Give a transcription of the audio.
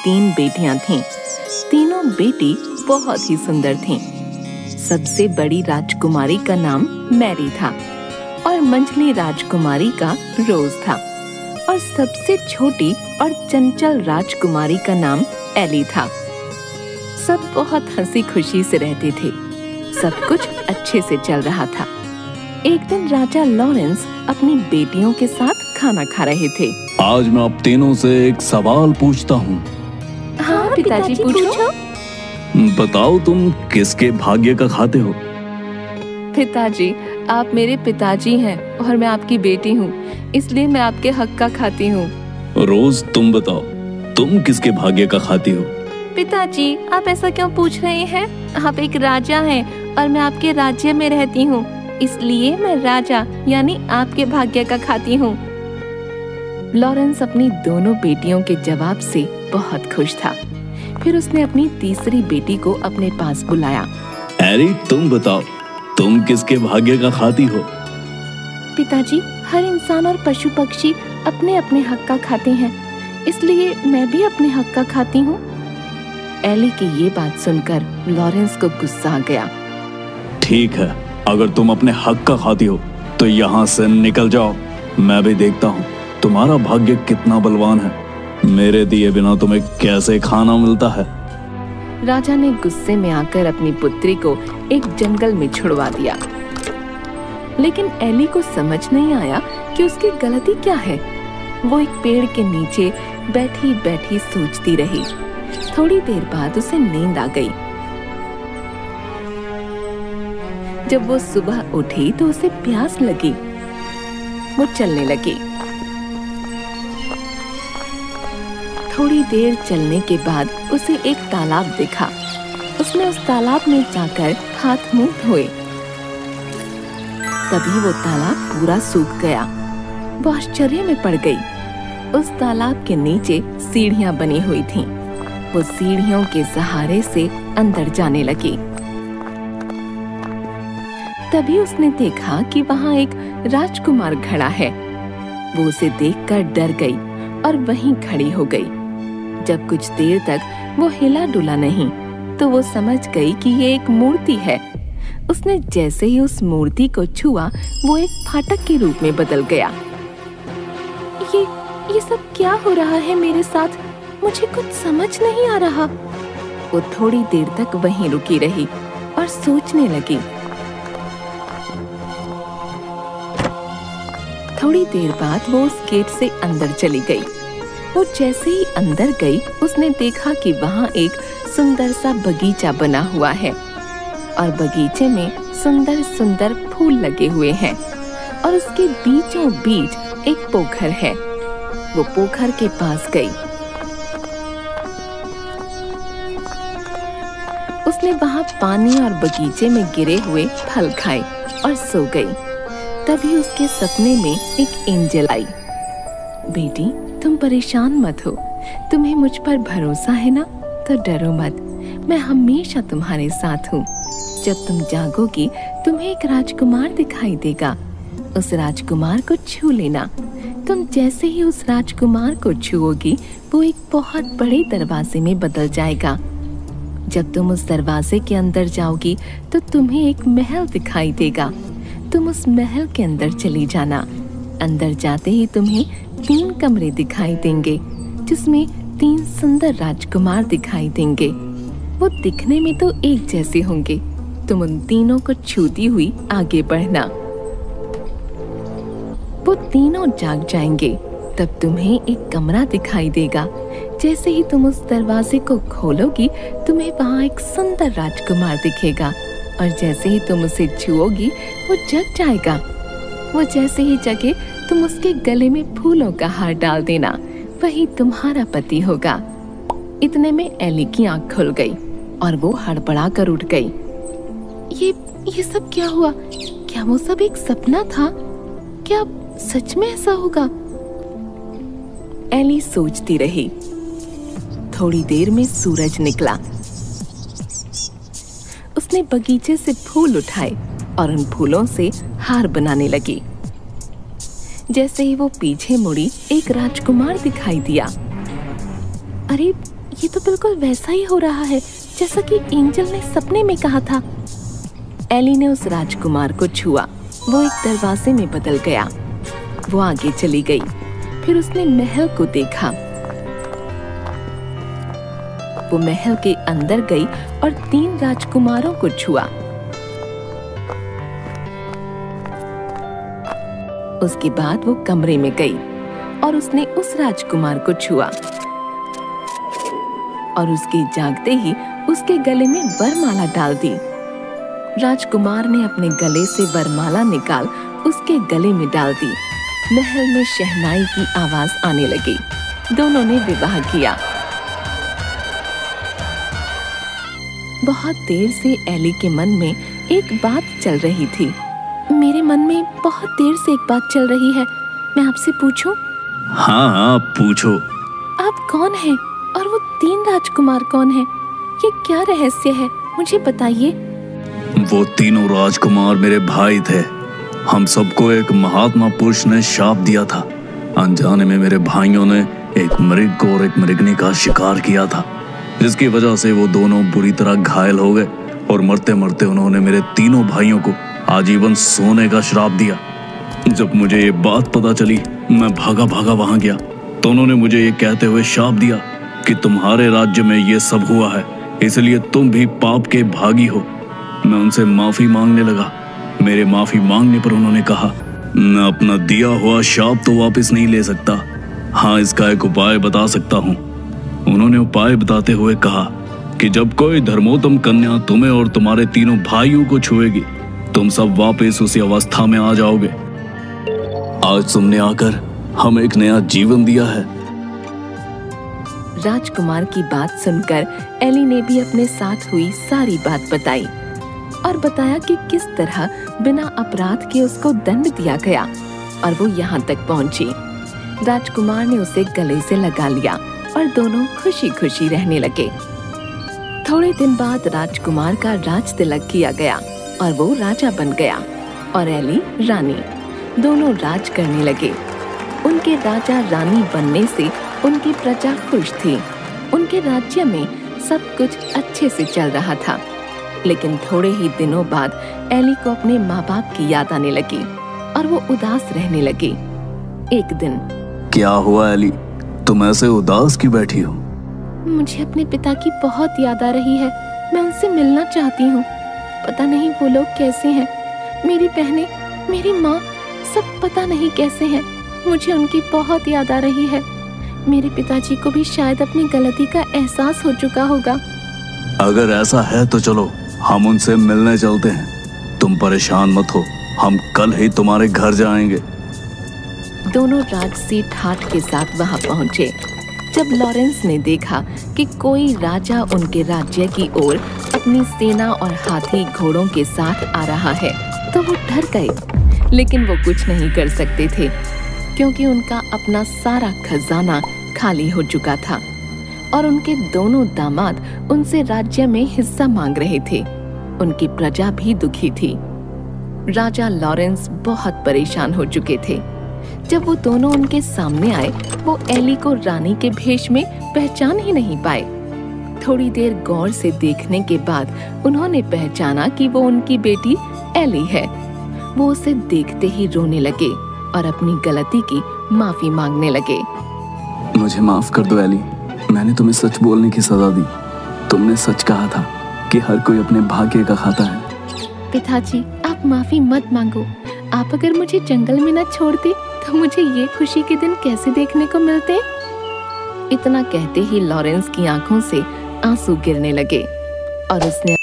3 बेटियां थीं। तीनों बेटी बहुत ही सुंदर थीं। सबसे बड़ी राजकुमारी का नाम मैरी था और मंझली राजकुमारी का रोज था और सबसे छोटी और चंचल राजकुमारी का नाम एली था। सब बहुत हंसी खुशी से रहते थे। सब कुछ अच्छे से चल रहा था। एक दिन राजा लॉरेंस अपनी बेटियों के साथ खाना खा रहे थे। आज मैं आप तीनों से एक सवाल पूछता हूँ। हाँ पिताजी पूछो। बताओ तुम किसके भाग्य का खाते हो? पिताजी, आप मेरे पिताजी हैं और मैं आपकी बेटी हूँ, इसलिए मैं आपके हक का खाती हूँ। रोज तुम बताओ, तुम किसके भाग्य का खाती हो? पिताजी, आप ऐसा क्यों पूछ रहे हैं? आप एक राजा हैं और मैं आपके राज्य में रहती हूँ, इसलिए मैं राजा यानी आपके भाग्य का खाती हूँ। लॉरेंस अपनी दोनों बेटियों के जवाब से बहुत खुश था। फिर उसने अपनी तीसरी बेटी को अपने पास बुलाया। एली, तुम बताओ, तुम किसके भाग्य का खाती हो? पिताजी, हर इंसान और पशु पक्षी अपने अपने हक का खाते हैं, इसलिए मैं भी अपने हक का खाती हूँ। एली की ये बात सुनकर लॉरेंस को गुस्सा आ गया। ठीक है, अगर तुम अपने हक का खाती हो तो यहाँ से निकल जाओ। मैं भी देखता हूँ तुम्हारा भाग्य कितना बलवान है। मेरे दिए बिना तुम्हें कैसे खाना मिलता है। राजा ने गुस्से में आकर अपनी पुत्री को एक जंगल में छुड़वा दिया। लेकिन एली को समझ नहीं आया कि उसकी गलती क्या है। वो एक पेड़ के नीचे बैठी बैठी सोचती रही। थोड़ी देर बाद उसे नींद आ गई। जब वो सुबह उठी तो उसे प्यास लगी। वो चलने लगी। थोड़ी देर चलने के बाद उसे एक तालाब दिखा। उसने उस तालाब में जाकर हाथ मुंह धोए। तभी वो तालाब पूरा सूख गया। वो आश्चर्य में पड़ गई। उस तालाब के नीचे सीढ़ियां बनी हुई थीं। वो सीढ़ियों के सहारे से अंदर जाने लगी। तभी उसने देखा कि वहां एक राजकुमार खड़ा है। वो उसे देखकर डर गई और वहीं खड़ी हो गई। जब कुछ देर तक वो हिला डुला नहीं तो वो समझ गई कि ये एक मूर्ति है। उसने जैसे ही उस मूर्ति को छुआ, वो एक फाटक के रूप में बदल गया। ये सब क्या हो रहा है मेरे साथ? मुझे कुछ समझ नहीं आ रहा। वो थोड़ी देर तक वहीं रुकी रही और सोचने लगी। थोड़ी देर बाद वो उस गेट से अंदर चली गई। वो जैसे ही अंदर गई, उसने देखा कि वहाँ एक सुंदर सा बगीचा बना हुआ है और बगीचे में सुंदर सुंदर फूल लगे हुए हैं और उसके बीचों बीच एक पोखर है। वो पोखर के पास गई। उसने वहाँ पानी और बगीचे में गिरे हुए फल खाए और सो गई। तभी उसके सपने में एक एंजल आई। बेटी, तुम परेशान मत हो। तुम्हें मुझ पर भरोसा है ना? तो डरो मत, मैं हमेशा तुम्हारे साथ हूँ। जब तुम जागोगी, तुम्हें एक राजकुमार दिखाई देगा। उस राजकुमार को छू लेना। तुम जैसे ही उस राजकुमार को छुओगी, वो एक बहुत बड़े दरवाजे में बदल जाएगा। जब तुम उस दरवाजे के अंदर जाओगी तो तुम्हें एक महल दिखाई देगा। तुम उस महल के अंदर चली जाना। अंदर जाते ही तुम्हें 3 कमरे दिखाई देंगे, जिसमें 3 सुंदर राजकुमार दिखाई देंगे। वो दिखने में तो एक जैसे होंगे। तुम उन तीनों को छूती हुई आगे बढ़ना। वो तीनों जाग जाएंगे। तब तुम्हें एक कमरा दिखाई देगा। जैसे ही तुम उस दरवाजे को खोलोगी, तुम्हें वहाँ एक सुंदर राजकुमार दिखेगा और जैसे ही तुम उसे छुओगी, वो जग जाएगा। वो जैसे ही जगे, तुम उसके गले में फूलों का हार डाल देना। वही तुम्हारा पति होगा। इतने में एली की आंख खुल गई और वो हड़बड़ा कर उठ गई। ये सब क्या हुआ? क्या वो सब एक सपना था? क्या सच में ऐसा होगा? एली सोचती रही। थोड़ी देर में सूरज निकला। उसने बगीचे से फूल उठाए और उन फूलों से हार बनाने लगी। जैसे ही वो पीछे मुड़ी, एक राजकुमार दिखाई दिया। अरे, ये तो बिल्कुल वैसा ही हो रहा है जैसा कि एंजल ने सपने में कहा था। एली ने उस राजकुमार को छुआ। वो एक दरवाजे में बदल गया। वो आगे चली गई। फिर उसने महल को देखा। वो महल के अंदर गई और 3 राजकुमारों को छुआ। उसके बाद वो कमरे में गई और उसने उस राजकुमार को छुआ और उसके जागते ही उसके गले में वरमाला डाल दी। राजकुमार ने अपने गले से वरमाला निकाल उसके गले में डाल दी। महल में शहनाई की आवाज आने लगी। दोनों ने विवाह किया। बहुत देर से एली के मन में एक बात चल रही थी। मेरे मन में बहुत देर से एक बात चल रही है, मैं आपसे पूछूं? हाँ हाँ पूछो। आप कौन हैं और वो 3 राजकुमार कौन हैं? ये क्या रहस्य है, मुझे बताइए। वो तीनों राजकुमार मेरे भाई थे। हम सबको एक महात्मा पुरुष ने शाप दिया था। अनजाने में मेरे भाइयों ने एक मृग को और एक मृगनी का शिकार किया था, जिसकी वजह से वो दोनों बुरी तरह घायल हो गए और मरते मरते उन्होंने मेरे तीनों भाइयों को आजीवन सोने का श्राप दिया। जब मुझे ये बात पता चली, मैं भागा भागा वहां गया तो उन्होंने मुझे ये कहते हुए शाप दिया कि तुम्हारे राज्य में ये सब हुआ है, इसलिए तुम भी पाप के भागी हो। मैं उनसे माफी मांगने लगा। मेरे माफी मांगने पर उन्होंने कहा, मैं अपना दिया हुआ शाप तो वापस नहीं ले सकता। हाँ, इसका एक उपाय बता सकता हूँ। उन्होंने उपाय बताते हुए कहा कि जब कोई धर्मोत्तम कन्या तुम्हें और तुम्हारे तीनों भाइयों को छुएगी, तुम सब वापस उसी अवस्था में आ जाओगे। आज तुमने आकर हमें एक नया जीवन दिया है। राजकुमार की बात सुनकर एली ने भी अपने साथ हुई सारी बात बताई और बताया कि किस तरह बिना अपराध के उसको दंड दिया गया और वो यहाँ तक पहुँची। राजकुमार ने उसे गले से लगा लिया और दोनों खुशी खुशी रहने लगे। थोड़े दिन बाद राजकुमार का राज तिलक किया गया और वो राजा बन गया और एली रानी। दोनों राज करने लगे। उनके राजा रानी बनने से उनकी प्रजा खुश थी। उनके राज्य में सब कुछ अच्छे से चल रहा था। लेकिन थोड़े ही दिनों बाद एली को अपने माँ बाप की याद आने लगी और वो उदास रहने लगी। एक दिन, क्या हुआ एली, तुम ऐसे उदास क्यों बैठी हो? मुझे अपने पिता की बहुत याद आ रही है। मैं उनसे मिलना चाहती हूँ। पता नहीं वो लोग कैसे हैं। मेरी बहनें, मेरी माँ, सब पता नहीं कैसे हैं। मुझे उनकी बहुत याद आ रही है। मेरे पिताजी को भी शायद अपनी गलती का एहसास हो चुका होगा। अगर ऐसा है तो चलो हम उनसे मिलने चलते हैं। तुम परेशान मत हो, हम कल ही तुम्हारे घर जाएंगे। दोनों राजसी ठाठ के साथ वहां पहुंचे। जब लॉरेंस ने देखा कि कोई राजा उनके राज्य की ओर अपनी सेना और हाथी घोड़ों के साथ आ रहा है तो वो डर गए। लेकिन वो कुछ नहीं कर सकते थे क्योंकि उनका अपना सारा खजाना खाली हो चुका था और उनके दोनों दामाद उनसे राज्य में हिस्सा मांग रहे थे। उनकी प्रजा भी दुखी थी। राजा लॉरेंस बहुत परेशान हो चुके थे। जब वो दोनों उनके सामने आए, वो एली को रानी के भेष में पहचान ही नहीं पाए। थोड़ी देर गौर से देखने के बाद उन्होंने पहचाना कि वो उनकी बेटी एली है। वो उसे देखते ही रोने लगे और अपनी गलती की माफी मांगने लगे। मुझे माफ कर दो एली, मैंने तुम्हें सच बोलने की सजा दी। तुमने सच कहा था कि हर कोई अपने भाग्य का खाता है। पिताजी, आप माफी मत मांगो। आप अगर मुझे जंगल में न छोड़ते तो मुझे ये खुशी के दिन कैसे देखने को मिलते। इतना कहते ही लॉरेंस की आंखों से आंसू गिरने लगे और उसने